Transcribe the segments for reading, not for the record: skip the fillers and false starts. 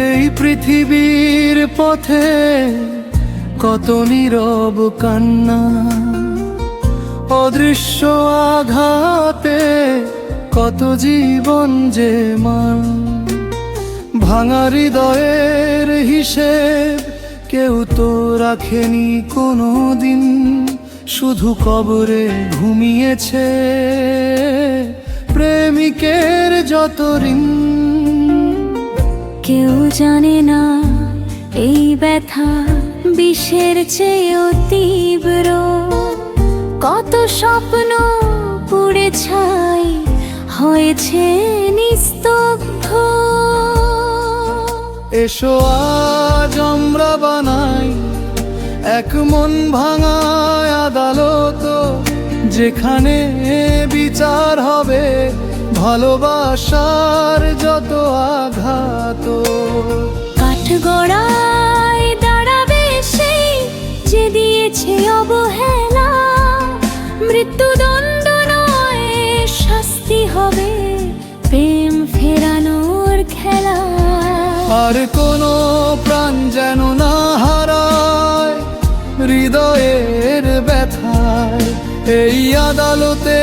এই পৃথিবীর পথে কত নীরব কান্না, অদৃশ্য আঘাতে কত জীবন যে মান। ভাঙা হৃদয়ের হিসেব কেউ তো রাখেনি কোনো দিন, শুধু কবরে ঘুমিয়েছে প্রেমিকের যত ঋণ। কেউ জানে না এই ব্যথা বিষের চেয়েও তীব্র, কত স্বপ্ন পুড়ে ছাই হয়েছে নিস্তব্ধ। এসো আজ আমরা বানাই এক মন ভাঙা আদালত, যেখানে বিচার হবে ভালোবাসার যত আঘাত। কাঠগড়ায় দাঁড়াবে সেই যে দিয়েছে অবহেলা, মৃত্যুদণ্ড নয় শাস্তি হবে প্রেম ফেরানোর খেলা। আর কোনো প্রাণ যেন না হারায় হৃদয়ের ব্যথায়, এই আদালতে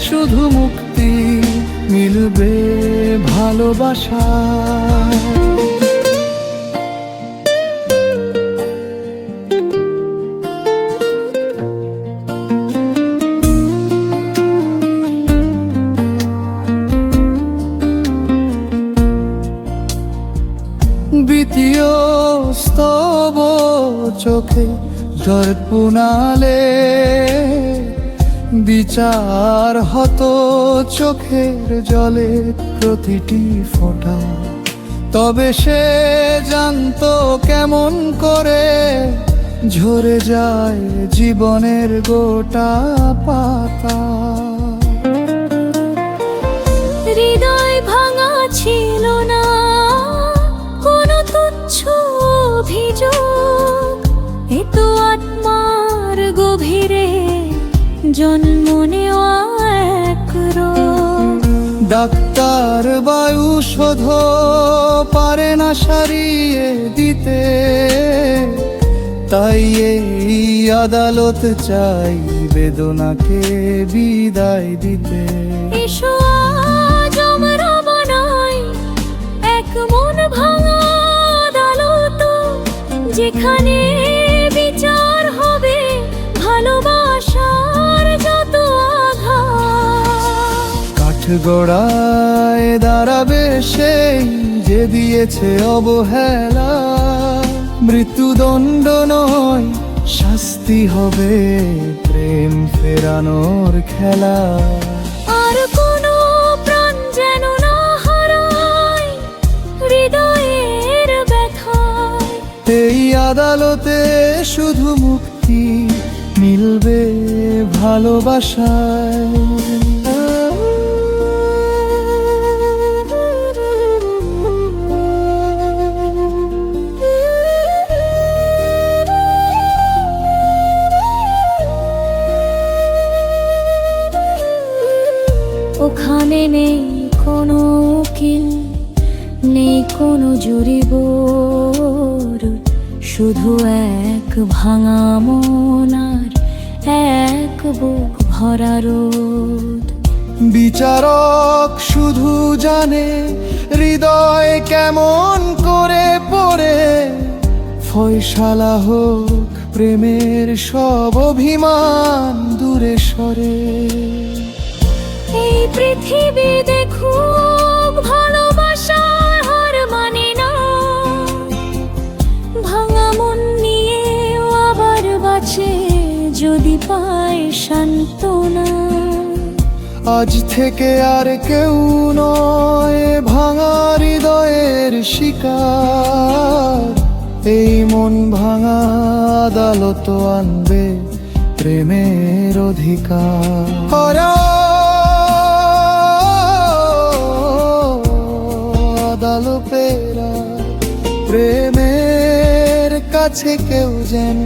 শুধু মুক্তি মিলবে ভালোবাসায়। দ্বিতীয় স্তব চোখে দর্পণালে বিচার হতো চোখের জলে প্রতিটি ফোঁটা। তবে সে জানতো কেমন করে ঝরে যায় জীবনের গোটা পাতা। হৃদয় ভাঙা ছিল না কোনো তুচ্ছ অভিযোগ, এ তো আত্মার গভীরে জন্ম নেওয়া এক রোগ। ডাক্তার বায়ু শোধ পারে না সারিয়ে দিতে, তাই এই আদালত চাই বেদনাকে বিদায় দিতে। এসো আজ আমরা বানাই এক মন ভাঙা আদালত, যেখানে বিচার হবে ভালোবাসার যত আঘাত। কাঠগড়ায় দাঁড়াবে সেই যে দিয়েছে অবহেলা, মৃত্যুদণ্ড নয় শাস্তি হবে প্রেম ফেরানোর খেলা। আর কোনো প্রাণ যেন না হারায় হৃদয়ের ব্যথায়, এই আদালতে শুধু মুক্তি মিলবে ভালোবাসায়। ওখানে নেই কোনো উকিল, নেই কোনো জুরি বোর্ড, শুধু এক ভাঙা মন আর এক বুক ভরা রোদ। বিচারক শুধু জানে হৃদয় কেমন করে পড়ে, ফয়সালা হোক প্রেমের সব অভিমান দূরে সরে। এই পৃথিবী দেখুক ভালোবাসার হার মানে না, ভাঙা মন নিয়ে আবার বাঁচে যদি পায় সান্ত্বনা। আজ থেকে আর কেউ নয় ভাঙা হৃদয়ের শিকার, এই মন ভাঙা আদালত আনবে প্রেমের অধিকার। আদালতেরা প্রেমের কাছে কেউ যেন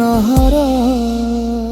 না হারায়।